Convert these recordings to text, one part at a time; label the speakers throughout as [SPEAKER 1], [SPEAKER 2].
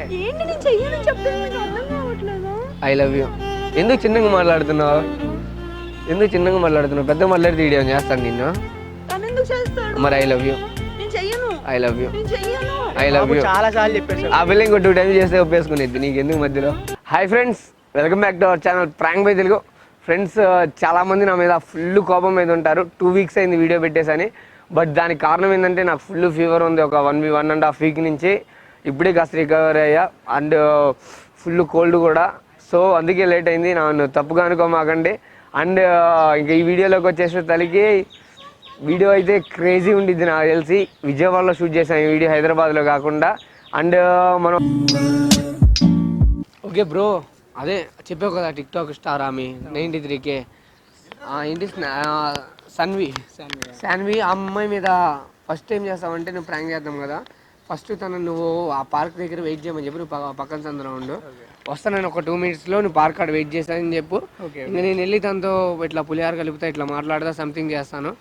[SPEAKER 1] ఏంటి నేను చెయ్యను చెప్తే మీకు అర్థం కావట్లేదు.
[SPEAKER 2] I love you. ఎందుకు చిన్నగా మాట్లాడుతున్నావు? ఎందుకు చిన్నగా మాట్లాడుతున్నావు? పెద్దగా మాట్లాడితే వీడియో చేస్తాను నిన్ను.
[SPEAKER 1] తను ఎందుకు చేస్తాడు?
[SPEAKER 2] మరి ఐ లవ్ యూ.
[SPEAKER 1] నేను చెయ్యను.
[SPEAKER 2] I love you.
[SPEAKER 1] నేను చెయ్యను.
[SPEAKER 2] I love you.
[SPEAKER 3] చాలా సార్లు చెప్పేసి
[SPEAKER 2] ఆ బిల్లింగ్ 2 టైమ్స్ చేస్తే ఒప్పేసుకునేది నీకు ఎందుకు మధ్యలో. Hi friends, welcome back to our channel prank by Telugu. Friends, చాలామంది నా మీద ఫుల్ కోపం మీద ఉంటారు. 2 వీక్స్ అయింది వీడియో పెట్టేసని. బట్ దానికి కారణం ఏంటంటే నాకు ఫుల్ ఫీవర్ ఉంది. ఒక 1.5 వీక్ నుంచి. ఇప్పుడే కాస్త రికవర్ అయ్యా. అండ్ ఫుల్ కోల్డ్ కూడా. సో అందుకే లేట్ అయింది. నన్ను తప్పుగా అనుకోమాకండి. అండ్ ఇంకా ఈ వీడియోలోకి వచ్చేసిన తల్లికి వీడియో అయితే క్రేజీ ఉండిద్ది నాకు తెలిసి. విజయవాడలో షూట్ చేసాం ఈ వీడియో, హైదరాబాద్లో కాకుండా. అండ్ మనం ఓకే బ్రో, అదే చెప్పావు కదా టిక్టాక్ స్టార్ ఆమె 93K ఏంటి శాన్వి. ఆ అమ్మాయి మీద ఫస్ట్ ఏం చేస్తామంటే నువ్వు ప్రాంక్ చేద్దాం కదా. ఫస్ట్ నువ్వు ఆ పార్క్ దగ్గర వెయిట్ చేయమని చెప్పి నువ్వు పక్కన సందులో ఉండు. వస్తాను ఒక 2 మినిట్స్లో నువ్వు పార్క్ కాడ వెయిట్ చేస్తానని చెప్పు. ఇంకా నేను వెళ్ళి తనతో ఇట్లా పులిహార కలుపుతా, ఇట్లా మాట్లాడదా, సంథింగ్ చేస్తాను.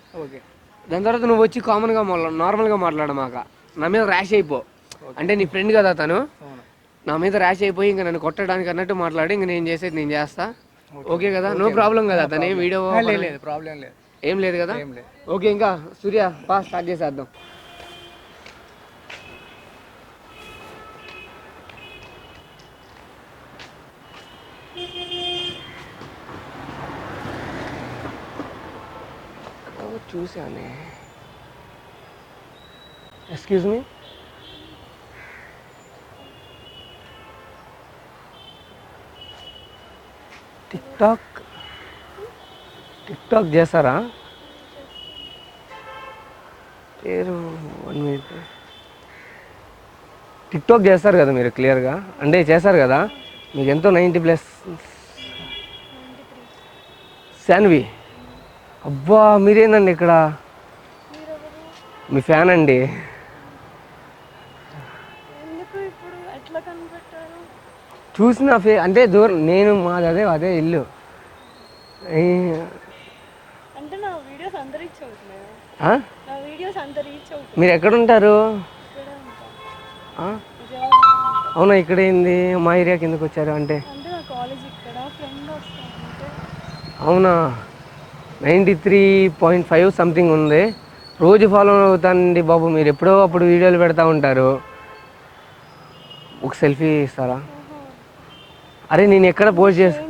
[SPEAKER 2] దాని తర్వాత నువ్వు వచ్చి కామన్గా నార్మల్గా మాట్లాడమాక. నా మీద ర్యాష్ అయిపో. అంటే నీ ఫ్రెండ్ కదా తను, నా మీద ర్యాష్ అయిపోయి ఇంకా నన్ను కొట్టడానికి అన్నట్టు మాట్లాడి ఇంకా నేను చేసేది నేను చేస్తా. ఓకే కదా? నో ప్రాబ్లం కదా? తను ఏం వీడియో
[SPEAKER 3] ప్రాబ్లం లేదు,
[SPEAKER 2] ఏం లేదు కదా? ఓకే, ఇంకా సూర్య స్టార్ట్ చేసేద్దాం. చూసానే. ఎక్స్క్యూజ్ మీ, టిక్టాక్ చేస్తారా? పేరు 1 మినిట్. టిక్టాక్ చేస్తారు కదా మీరు క్లియర్గా, అంటే చేస్తారు కదా. మీకు ఎంతో 90+ శాన్వి. అబ్బా, మీరేందండి ఇక్కడ? మీ ఫ్యాన్ అండి. చూసిన అంటే దూరం నేను మాది అదే ఇల్లు. మీరు ఎక్కడుంటారు? అవునా, ఇక్కడ ఏంది మా ఏరియాకి ఎందుకు వచ్చారు? అంటే అవునా, 93.5 సంథింగ్ ఉంది. రోజు ఫాలో అవుతానండి బాబు. మీరు ఎప్పుడో అప్పుడు వీడియోలు పెడతా ఉంటారు. ఒక సెల్ఫీ ఇస్తారా? అరే నేను ఎక్కడ పోస్ట్ చేసి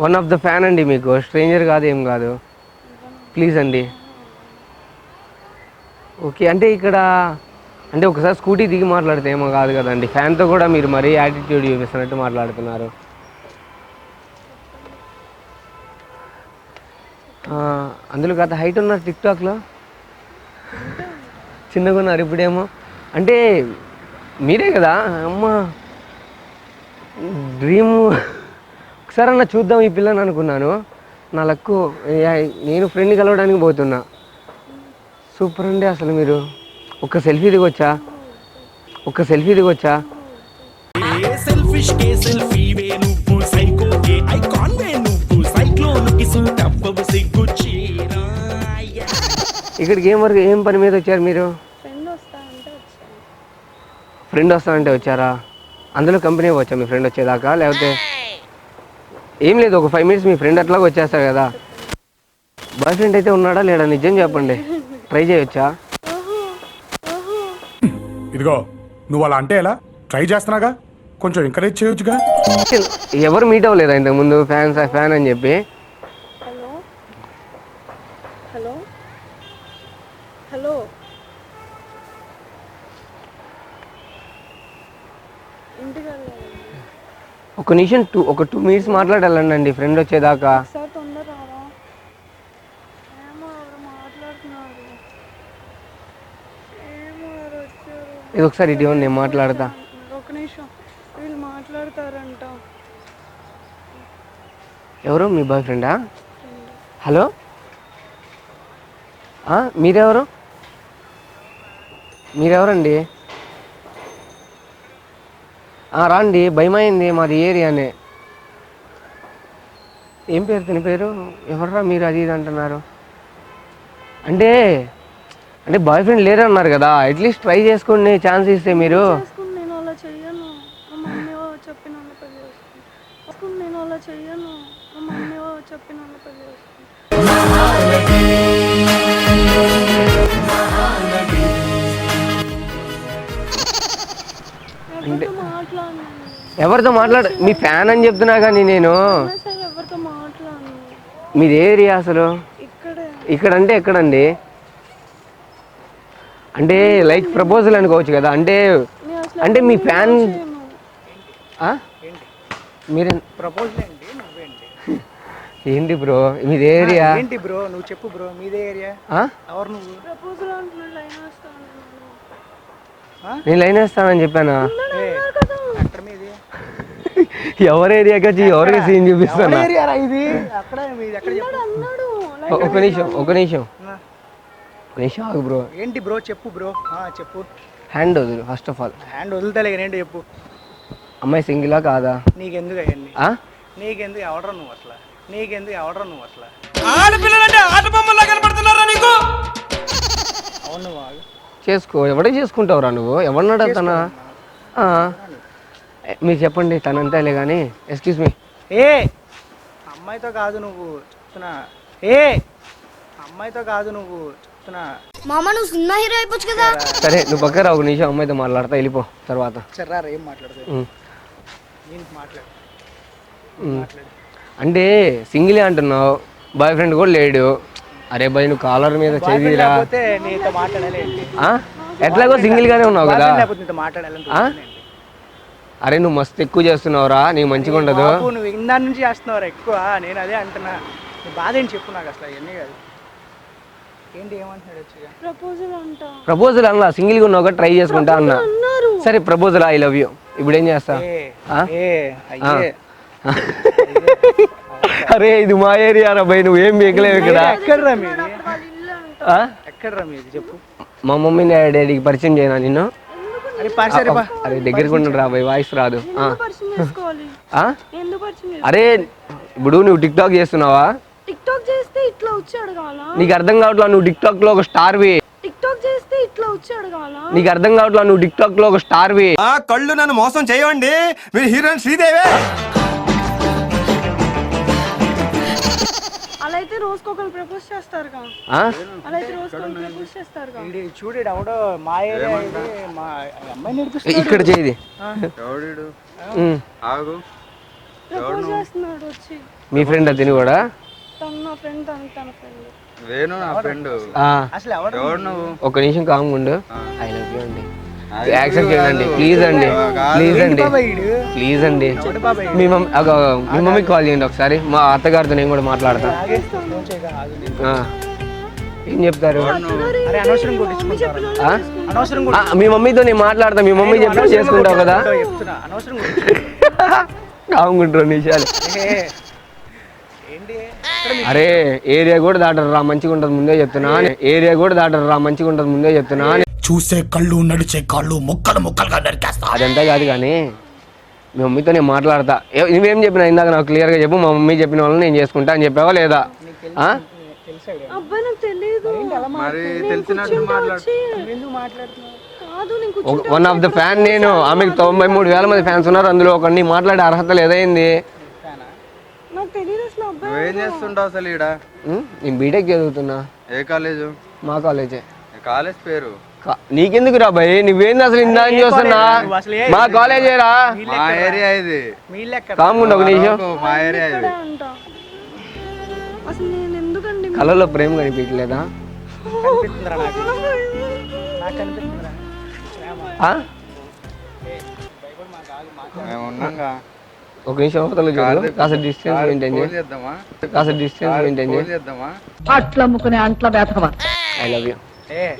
[SPEAKER 2] వన్ ఆఫ్ ద ఫ్యాన్ అండి, మీకు స్ట్రేంజర్ కాదు, ఏం కాదు. ప్లీజ్ అండి. ఓకే, అంటే ఇక్కడ అంటే ఒకసారి స్కూటీ దిగి మాట్లాడితే ఏమో కాదు కదండి. ఫ్యాన్తో కూడా మీరు మరీ యాటిట్యూడ్ చూపిస్తున్నట్టు మాట్లాడుతున్నారు. అందులో గత హైట్ ఉన్నారు టిక్టాక్లో, చిన్నగా ఉన్నారు ఇప్పుడేమో. అంటే మీరే కదా అమ్మ డ్రీము. ఒకసారి అన్న చూద్దాం ఈ పిల్లని అనుకున్నాను. నా లక్కు, నేను ఫ్రెండ్ కలవడానికి పోతున్నా. సూపర్ అండి అసలు మీరు. ఒక్క సెల్ఫీ దిగొచ్చా? ఇక్కడికి ఏం పని మీద వచ్చారు మీరు? ఫ్రెండ్ వస్తానంటే వచ్చారా? అందులో కంపెనీ వచ్చా మీ ఫ్రెండ్ వచ్చేదాకా? లేకపోతే ఏం లేదు, ఒక 5 మినిట్స్ మీ ఫ్రెండ్ అట్లాగా వచ్చేస్తారు కదా. బాయ్ ఫ్రెండ్ అయితే ఉన్నాడా లేడా? నిజం చెప్పండి, ట్రై చేయొచ్చా?
[SPEAKER 4] ఇదిగో నువ్వు అలా అంటే ఎలా? ట్రై చేస్తున్నాగా, కొంచెం ఎంకరేజ్ చేయొచ్చుగా.
[SPEAKER 2] ఎవరు మీట్ అవ్వలేదా ఇంతకుముందు ఫ్యాన్ అని చెప్పి? ఒక నిమిషం, ఒక 2 మినిట్స్ మాట్లాడాలండి ఫ్రెండ్ వచ్చేదాకా. ఇది ఒకసారి ఇటు నేను మాట్లాడతా.
[SPEAKER 1] ఒక నిమిషం, వీళ్ళు మాట్లాడతారంట.
[SPEAKER 2] ఎవరు? మీ బాయ్ ఫ్రెండా? హలో, మీరెవరండి? రాండి, భయమైంది, మాది ఏరియానే. ఏం పేరు తిని పేరు? ఎవర్రా మీరు అది ఇది అంటున్నారు? అంటే బాయ్ ఫ్రెండ్ లేరన్నారు కదా, అట్లీస్ట్ ట్రై చేసుకోండి, ఛాన్స్ ఇస్తే. మీరు అంటే
[SPEAKER 1] మాట్లాడను
[SPEAKER 2] ఎవరితో మాట్లాడు మీ ఫ్యాన్ అని చెప్తున్నా కానీ నేను
[SPEAKER 1] సరే ఎవరితో మాట్లాడను
[SPEAKER 2] మీది ఏరియా అసలు
[SPEAKER 1] ఇక్కడే
[SPEAKER 2] ఇక్కడ అంటే ఎక్కడండి అంటే లైక్ ప్రపోజల్ అనుకోవచ్చు కదా అంటే
[SPEAKER 1] నేను అసలు
[SPEAKER 2] అంటే మీ ఫ్యాన్
[SPEAKER 1] చేయను.
[SPEAKER 2] మీరే
[SPEAKER 3] ప్రపోజల్ ఏంటి నువ్వేంటి
[SPEAKER 2] ఏంటి బ్రో మీది ఏరియా
[SPEAKER 3] ఏంటి బ్రో నువ్వు చెప్పు బ్రో మీదే ఏరియా ఎవరు నువ్వు
[SPEAKER 1] ప్రపోజల్ అంటున్నాడు లైన్ వేస్తాను
[SPEAKER 2] నేను లైన్ వేస్తానని చెప్పానా
[SPEAKER 3] ఎక్కడ మీది
[SPEAKER 2] ఎవరి ఏరియాకి వచ్చి ఎవరికి సీన్ చూపిస్తానా
[SPEAKER 3] ఏరియా ఇది అక్కడ మీది ఎక్కడ చెప్పు
[SPEAKER 1] అన్నాడు
[SPEAKER 2] ఒక నిమిషం ఆగు బ్రో
[SPEAKER 3] ఏంటి బ్రో చెప్పు బ్రో చెప్పు
[SPEAKER 2] హ్యాండ్ వదులు ఫస్ట్ ఆఫ్ ఆల్
[SPEAKER 3] హ్యాండ్ వదులుతలే ఏంటి చెప్పు
[SPEAKER 2] అమ్మాయి సింగిలా కాదా
[SPEAKER 3] నీకెందుకు అవన్నీ
[SPEAKER 2] ఆ?
[SPEAKER 3] నీకెందుకు ఎవడరా నువ్వు అసలు
[SPEAKER 5] ఆడపిల్లలంటే ఆట బొమ్మలా కనపడుతున్నారా నీకు?
[SPEAKER 3] అవును నువ్వు ఆగు.
[SPEAKER 2] చేసుకో ఎవడే చేసుకుంటావురా నువ్వు ఎవరినాడు తన మీరు చెప్పండి తనంతేలే కానీ ఎక్స్క్యూజ్ మీ
[SPEAKER 3] ఏ అమ్మాయితో కాదు నువ్వు చెప్తున్నా అమ్మాయితో కాదు నువ్వు చెప్తున్నా
[SPEAKER 6] మామ నువ్వు సినిమా హీరో అయిపోవచ్చు కదా.
[SPEAKER 2] సరే నువ్వు పక్కన ఒక నిమిషం అమ్మాయితో మాట్లాడతా వెళ్ళిపో తర్వాత
[SPEAKER 3] సర్రారు ఏం మాట్లాడతావు
[SPEAKER 2] ఉమ్.
[SPEAKER 3] నేను మాట్లాడు
[SPEAKER 2] అంటే సింగిలే అంటున్నావు బాయ్ ఫ్రెండ్ కూడా లేడు అరే బాయ్ నువ్వు కాలర్ మీద చేదిరా
[SPEAKER 3] లేకపోతే నీతో మాట్లాడాలేంటి
[SPEAKER 2] ఎట్లాగో సింగిల్ గానే ఉన్నావు కదా
[SPEAKER 3] లేకపోతే నీతో మాట్లాడాలని
[SPEAKER 2] అరే నువ్వు మస్తు ఎక్కువ చేస్తున్నావురా నీకు మంచిగా ఉండదు
[SPEAKER 3] బాబు, నువ్వు ఇందా నుంచి చేస్తున్నావు ఎక్కువ నేను అదే అంటున్నా నీ బాధ ఏంటి చెప్పు నాకు అసలు అవన్నీ కాదు ఏంటి ఏమంటున్నాడు వచ్చిగా
[SPEAKER 1] ప్రపోజల్ అంట
[SPEAKER 2] ప్రపోజల్ అన్నా సింగిల్ గా ఉన్నావు ట్రై చేసుకుంటా అన్నా
[SPEAKER 1] అన్నారు
[SPEAKER 2] సరే ప్రపోజల్ ఐ లవ్ యూ ఇప్పుడు ఏం చేస్తా
[SPEAKER 3] అయ్యే
[SPEAKER 2] అరే ఇది మా ఏరియా రా భయ్ నువ్వేం బీకలేవు ఇక్కడ
[SPEAKER 3] ఎక్కడరా మీది
[SPEAKER 1] వాళ్ళ ఇల్లు అంట
[SPEAKER 2] ఆ?
[SPEAKER 3] ఎక్కడరా మీది చెప్పు
[SPEAKER 2] మా మమ్మీ డాడీకి పరిచయం చేయనా నిన్ను
[SPEAKER 3] అరే పరిసరి బా
[SPEAKER 2] అరే దగ్గరికి ఉండడు రా భయ్ వాయిస్ రాదు
[SPEAKER 1] ఎందుకు పరిచయం చేసుకోవాలి
[SPEAKER 2] ఆ?
[SPEAKER 1] ఎందుకు పరిచయం చేసుకోవాలి?
[SPEAKER 2] అరే ఇప్పుడు నువ్వు టిక్ టాక్ చేస్తున్నావా
[SPEAKER 1] టిక్ టాక్ చేస్తే ఇట్లా వచ్చి అడగాల
[SPEAKER 2] నీకు అర్థం కావట్లా నువ్వు టిక్ టాక్ లో ఒక స్టార్వి
[SPEAKER 1] టిక్ టాక్ చేస్తే ఇట్లా వచ్చి అడగాల
[SPEAKER 2] నీకు అర్థం కావట్లా నువ్వు టిక్ టాక్ లో ఒక స్టార్వి
[SPEAKER 5] ఆ కళ్ళు నన్ను మోసం చేయవండి మీరు హీరోయిన్ శ్రీదేవే.
[SPEAKER 1] అలా అయితే రోజుకొకరు ప్రపోజ్ చేస్తారుగా
[SPEAKER 2] ఆ?
[SPEAKER 1] అలా అయితే రోజుకొకరు ప్రపోజ్ చేస్తారుగా
[SPEAKER 3] చూడు ఎవడో మా ఏరియా ఇది మా అమ్మాయి నేర్పిస్తుంది
[SPEAKER 2] ఇక్కడ చేయది
[SPEAKER 1] ప్రపోజ్ చేస్తున్నాడు వచ్చి
[SPEAKER 2] మీ ఫ్రెండ్ అతని కూడా
[SPEAKER 1] తను నా ఫ్రెండ్ తన ఫ్రెండ్
[SPEAKER 7] వేణు నా ఫ్రెండ్
[SPEAKER 2] ఆ,
[SPEAKER 3] అసలు ఎవడు
[SPEAKER 7] ఎవడు నువ్వు
[SPEAKER 2] ఒక్క నిమిషం కామ్గా ఉండు ఐ లవ్ యూ అండి యాక్సెప్ట్ చేయండి ప్లీజ్ అండి ప్లీజ్ అండి ప్లీజ్ అండి మీ మమ్మీకి కాల్ చేయండి ఒకసారి మా అత్తగారితో నేను కూడా మాట్లాడతా ఆ. ఏం చెప్తారు
[SPEAKER 3] అరే అనవసరం కొట్టించుకుంటారు
[SPEAKER 2] ఆ?
[SPEAKER 3] అనవసరం
[SPEAKER 2] ఆ, మీ మమ్మీతో నేను మాట్లాడతా మీ మమ్మీ చెప్పి చేసుకుంటావు కదా
[SPEAKER 3] చెప్తున్నా అనవసరం
[SPEAKER 2] కాముకుంటారు నిమిషాలు
[SPEAKER 3] ఏంటి
[SPEAKER 2] అరే ఏరియా కూడా దాటరు రా మంచిగా ఉంటుంది ముందే చెప్తున్నా ఏరియా కూడా దాటరు రా మంచిగా ఉంటుంది ముందే చెప్తున్నా
[SPEAKER 4] చూసే కళ్ళు నడిచే కాళ్ళు ముక్కలు ముక్కలుగా నరికేస్తా.
[SPEAKER 2] అదంతా కాదు కానీ మీ మమ్మీతో నేను మాట్లాడతా నువ్వేం చెప్పినా ఇందాక నాకు క్లియర్గా చెప్పు మా మమ్మీ చెప్పిన వాళ్ళని నేను చేసుకుంటా అని చెప్పావా లేదా ఆ?
[SPEAKER 1] అబ్బాయి నాకు తెలియదు
[SPEAKER 7] మరి తెలిసినట్టు మాట్లాడు
[SPEAKER 3] ఎందుకు మాట్లాడుతున్నావు
[SPEAKER 1] కాదు నేను కూర్చుంటే
[SPEAKER 2] వన్ ఆఫ్ ద ఫ్యాన్ నేను ఆమెకు 93,000 మంది ఫ్యాన్స్ ఉన్నారు అందులో ఒకరిని మాట్లాడే అర్హత లేదైంది
[SPEAKER 1] నాకు తెలియదు అసలు అబ్బాయి
[SPEAKER 7] నువ్వేం చేస్తుంటావు అసలు ఈడ
[SPEAKER 2] నేను బీటెక్ చదువుతున్నా
[SPEAKER 7] ఏ కాలేజు
[SPEAKER 2] మా కాలేజే
[SPEAKER 7] కాలేజ్ పేరు
[SPEAKER 2] నీకెందుకు రా భయ్ నువ్వేంది అసలు ఇందా అని చూస్తున్నా మా కాలేజేరా
[SPEAKER 7] మా ఏరియా ఇది
[SPEAKER 3] మీ లెక్క
[SPEAKER 2] కాముండు ఒక నిమిషం
[SPEAKER 7] మా ఏరియా ఇది
[SPEAKER 1] ఇక్కడే అంట అసలు నేను ఎందుకండి
[SPEAKER 2] కళ్ళలో ప్రేమ కనిపించలేదా
[SPEAKER 3] కనిపిస్తుందిరా నాకు నాకు కనిపిస్తుందిరా
[SPEAKER 2] ఆ?
[SPEAKER 7] మేము ఉన్నాంగా
[SPEAKER 2] ఒక నిమిషం అవతల చూడు కాస్త డిస్టెన్స్ మెయింటైన్
[SPEAKER 7] ఫోన్
[SPEAKER 2] చేయి
[SPEAKER 7] చేద్దామా
[SPEAKER 2] కాస్త డిస్టెన్స్ మెయింటైన్
[SPEAKER 7] ఫోన్
[SPEAKER 2] చేయి
[SPEAKER 7] చేద్దామా
[SPEAKER 2] ఐ లవ్ యూ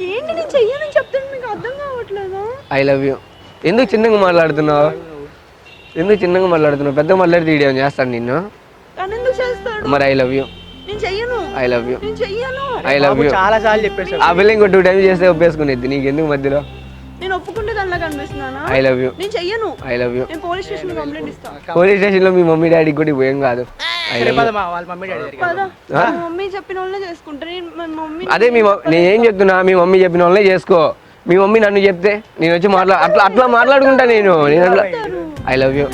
[SPEAKER 1] ఏంటి నేను చెయ్యనని చెప్తాను మీకు అర్థం కావట్లేదా
[SPEAKER 2] ఐ లవ్ యూ ఎందుకు చిన్నగా మాట్లాడుతున్నావు పెద్దగా మాట్లాడితే వీడియో చేస్తాను నిన్ను
[SPEAKER 1] తను ఎందుకు చేస్తాడు
[SPEAKER 2] మరి ఐ లవ్ యూ
[SPEAKER 1] నేను చెయ్యను
[SPEAKER 2] ఐ లవ్ యూ
[SPEAKER 1] నేను చెయ్యను
[SPEAKER 2] ఐ లవ్ యూ
[SPEAKER 3] చాలా సార్లు చెప్పేసి
[SPEAKER 2] ఆ బిల్లింగ్ 2 టైమ్స్ చేస్తే ఒప్పేసుకునేది నీకు ఎందుకు మధ్యలో
[SPEAKER 1] నేను ఒప్పుకుంటే దానిలా కనిపిస్తున్నానా
[SPEAKER 2] ఐ లవ్ యూ
[SPEAKER 1] నేను చెయ్యను
[SPEAKER 2] ఐ లవ్ యూ
[SPEAKER 1] నేను పోలీస్ స్టేషన్ కంప్లైంట్ ఇస్తా
[SPEAKER 2] పోలీస్ స్టేషన్ లో మీ మమ్మీ డాడీకి కూడా పోయేం కాదు ఐ లవ్ యూ
[SPEAKER 3] వాళ్ళ మమ్మీ డాడీ దగ్గరికి
[SPEAKER 1] పద మా మమ్మీ చెప్పిన వాళ్ళనే చేసుకుంటా నేను మా మమ్మీ
[SPEAKER 2] అదే నేనేం చెప్తున్నా మీ మమ్మీ చెప్పిన వాళ్ళే చేసుకో మీ మమ్మీ నన్ను చెప్తే నేను వచ్చి అట్లా మాట్లాడుకుంటా నేను అట్లా ఐ లవ్ యూ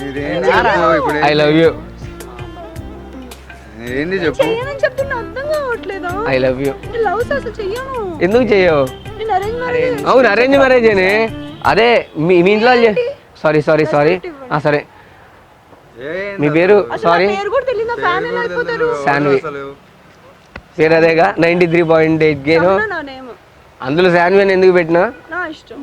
[SPEAKER 7] ఇప్పుడు
[SPEAKER 2] ఐ లవ్ యూ
[SPEAKER 7] ఏంది చెప్పు
[SPEAKER 1] చెయ్యనని చెప్తున్నా అర్థం కావట్లేదా
[SPEAKER 2] ఐ లవ్ యూ
[SPEAKER 1] నేను లవ్స్ అసలు చెయ్యను
[SPEAKER 2] ఎందుకు చేయవు
[SPEAKER 1] నేను అరేంజ్ మ్యారేజ్
[SPEAKER 2] అవును అరేంజ్ మ్యారేజ్ అదే మీ ఇంట్లో సారీ సరే మీ పేరు సారీ
[SPEAKER 1] పేరు కూడా తెలియదు ఫ్యాన్ ఎలా అయిపోతారు
[SPEAKER 2] శాన్వి పేరు అదేగా 93.8 గేను
[SPEAKER 1] నా నేమ్
[SPEAKER 2] అందులో శాన్వి అని ఎందుకు పెట్టినా
[SPEAKER 1] నా ఇష్టం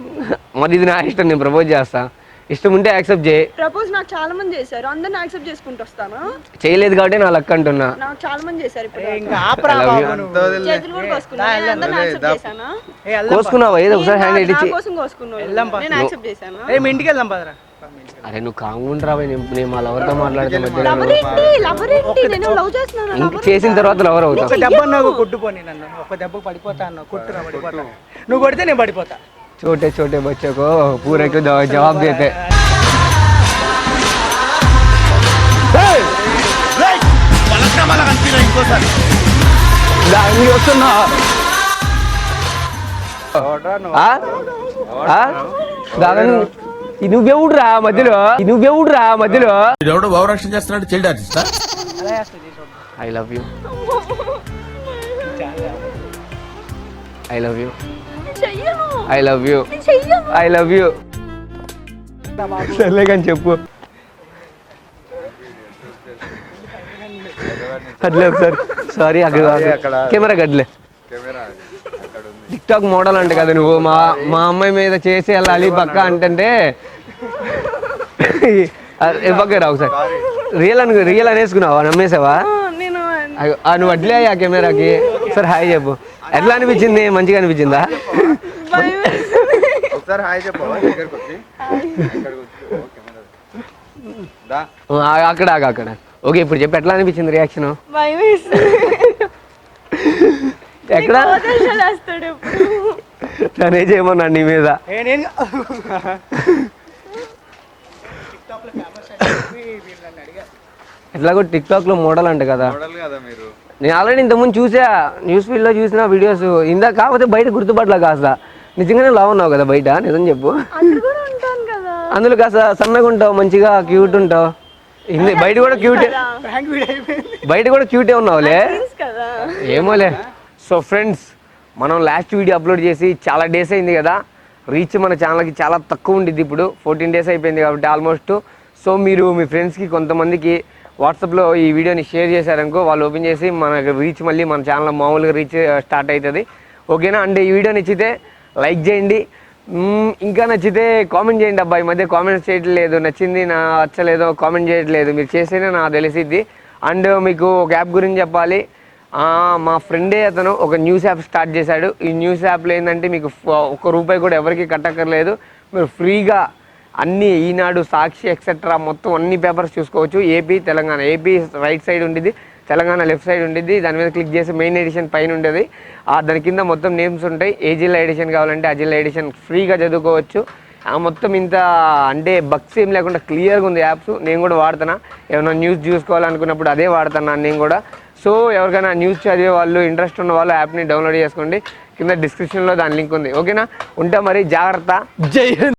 [SPEAKER 2] మరి ఇది నా ఇష్టం నేను ప్రపోజ్ చేస్తా ఇష్టం ఉంటే యాక్సెప్ట్ చేయి
[SPEAKER 1] ప్రపోజ్ నాకు చాలా మంది చేశారు అందరిని యాక్సెప్ట్ చేసుకుంటూ వస్తాను
[SPEAKER 2] చేయలేదు కాబట్టి నా లక్ అంటున్నా
[SPEAKER 1] నాకు చాలా మంది చేశారు ఇప్పుడు
[SPEAKER 3] ఇంకా ఆపరా
[SPEAKER 2] I love you.
[SPEAKER 3] బాబు నువ్వు.
[SPEAKER 1] చేతులు కూడా కోసుకున్నాను నేను అందరిని యాక్సెప్ట్ చేశాను
[SPEAKER 3] ఏ, వెళ్దాం పా.
[SPEAKER 2] కోసుకున్నావా ఏదో ఒకసారి హ్యాండ్
[SPEAKER 1] నా
[SPEAKER 2] ఇచ్చి
[SPEAKER 1] కోసం కోసుకున్నాను
[SPEAKER 3] వెళ్దాం పా.
[SPEAKER 1] నేను యాక్సెప్ట్ చేశాను
[SPEAKER 3] ఏ, మీ ఇంటికి వెళ్దాం పదరా.
[SPEAKER 2] అరే నువ్వు కాంగుండ్రా నేను మా లవర్తో మాట్లాడితే మధ్యలో
[SPEAKER 1] లవర్ ఏంటి నేను లవ్ చేస్తున్నాను
[SPEAKER 2] ఇంక చేసిన తర్వాత లవర్ అవుతావు
[SPEAKER 3] ఒక దెబ్బ నాకు కొట్టుపోని నన్ను ఒక దెబ్బ పడిపోతా అన్న కొట్టురా పడిపోతా నువ్వు కొడితే నేను పడిపోతా
[SPEAKER 2] छोटे छोटे बच्चों को पूरे को जवाब देते వస్తున్నా దాదా నువ్వెవుడురా మధ్యలో
[SPEAKER 8] ఎవడో భావరక్షణ చేస్తున్నాడు చైల్డ్ ఆర్టిస్టా
[SPEAKER 3] అలా చేస్తా చేసి
[SPEAKER 2] I love you I love you
[SPEAKER 1] చెయ్యను
[SPEAKER 2] ఐ లవ్ యూ
[SPEAKER 1] చెయ్యను
[SPEAKER 2] ఐ లవ్ యూ సర్లే కానీ చెప్పు కట్లే ఒకసారి సారీ అక్కడ కెమెరా కట్లే టిక్ టాక్ మోడల్ అంటే కదా నువ్వు మా అమ్మాయి మీద చేసి వెళ్ళాలి పక్క అంటే పక్క రా ఒకసారి రియల్ అనేసుకున్నావా నమ్మేసావా
[SPEAKER 1] నేను
[SPEAKER 2] నువ్వు అట్లే ఆ కెమెరాకి సరే హాయ్ చెప్పు ఎట్లా అనిపించింది మంచిగా అనిపించిందా
[SPEAKER 7] ఒకసారి హాయ్ చెప్పవా దగ్గరకు వచ్చి ఇక్కడికి వచ్చి
[SPEAKER 2] అక్కడ ఓకే ఇప్పుడు చెప్పు ఎట్లా అనిపించింది రియాక్షన్
[SPEAKER 1] భయం వేస్తుంది
[SPEAKER 2] ఎక్కడ
[SPEAKER 1] అవకాశాలు వేస్తాడు ఎప్పుడు
[SPEAKER 2] తనే చేయమన్నాడు నీ మీద
[SPEAKER 3] ఏ నేను టిక్టాక్లో ఫేమస్ అని చెప్పి వీళ్ళని అడిగా
[SPEAKER 2] ఎట్లాగో టిక్ టాక్ లో మోడల్ అంట కదా
[SPEAKER 7] మోడల్ కదా మీరు
[SPEAKER 2] నేను ఆల్రెడీ ఇంతకుముందు చూసా న్యూస్ ఫీల్డ్ లో చూసిన వీడియోస్ ఇందా కాకపోతే బయట గుర్తుపట్లా కాస్త నిజంగానే లావు ఉన్నావు కదా బయట నిజం చెప్పు
[SPEAKER 1] అందులో కూడా ఉంటాను కదా
[SPEAKER 2] అందులో కాస్త సన్నగా ఉంటావు మంచిగా క్యూట్ ఉంటావు బయట కూడా క్యూటే
[SPEAKER 3] ప్రాంక్ వీడియో అయిపోయింది
[SPEAKER 2] బయట కూడా క్యూటే ఉన్నావులే
[SPEAKER 1] తెలుసు కదా
[SPEAKER 2] ఏమోలే సో ఫ్రెండ్స్ మనం లాస్ట్ వీడియో అప్లోడ్ చేసి చాలా డేస్ అయింది కదా రీచ్ మన ఛానల్కి చాలా తక్కువ ఉండిద్ది ఇప్పుడు 14 డేస్ అయిపోయింది కాబట్టి ఆల్మోస్ట్ సో మీరు మీ ఫ్రెండ్స్కి కొంతమందికి వాట్సాప్లో ఈ వీడియోని షేర్ చేశారనుకో వాళ్ళు ఓపెన్ చేసి మనకు రీచ్ మళ్ళీ మన ఛానల్ మామూలుగా రీచ్ స్టార్ట్ అవుతుంది ఓకేనా అంటే ఈ వీడియో నచ్చితే లైక్ చేయండి ఇంకా నచ్చితే కామెంట్ చేయండి అబ్బాయి మధ్య కామెంట్స్ చేయట్లేదు నచ్చింది నా నచ్చలేదో కామెంట్ చేయట్లేదు మీరు చేస్తేనే నాకు తెలిసిద్ది అండ్ మీకు ఒక యాప్ గురించి చెప్పాలి మా ఫ్రెండే అతను ఒక న్యూస్ యాప్ స్టార్ట్ చేశాడు ఈ న్యూస్ యాప్లో ఏంటంటే మీకు ₹1 కూడా ఎవరికి కట్టక్కర్లేదు మీరు ఫ్రీగా అన్ని ఈనాడు సాక్షి ఎక్సెట్రా మొత్తం అన్ని పేపర్స్ చూసుకోవచ్చు AP Telangana AP right side ఉండిద్ది తెలంగాణ లెఫ్ట్ సైడ్ ఉండిద్ది దాని మీద క్లిక్ చేసి మెయిన్ ఎడిషన్ పైన ఉండేది దాని కింద మొత్తం నేమ్స్ ఉంటాయి ఏ జిల్లా ఎడిషన్ కావాలంటే ఆ జిల్లా ఎడిషన్ ఫ్రీగా చదువుకోవచ్చు మొత్తం ఇంత అంటే బగ్స్ ఏం లేకుండా క్లియర్గా ఉంది యాప్స్ నేను కూడా వాడుతున్నా ఏమైనా న్యూస్ చూసుకోవాలనుకున్నప్పుడు అదే వాడుతున్నాను నేను కూడా సో ఎవరికైనా న్యూస్ చదివే వాళ్ళు ఇంట్రెస్ట్ ఉన్న వాళ్ళు యాప్ని డౌన్లోడ్ చేసుకోండి కింద డిస్క్రిప్షన్లో దాని లింక్ ఉంది ఓకేనా ఉంటా మరి జాగ్రత్త జై హింద్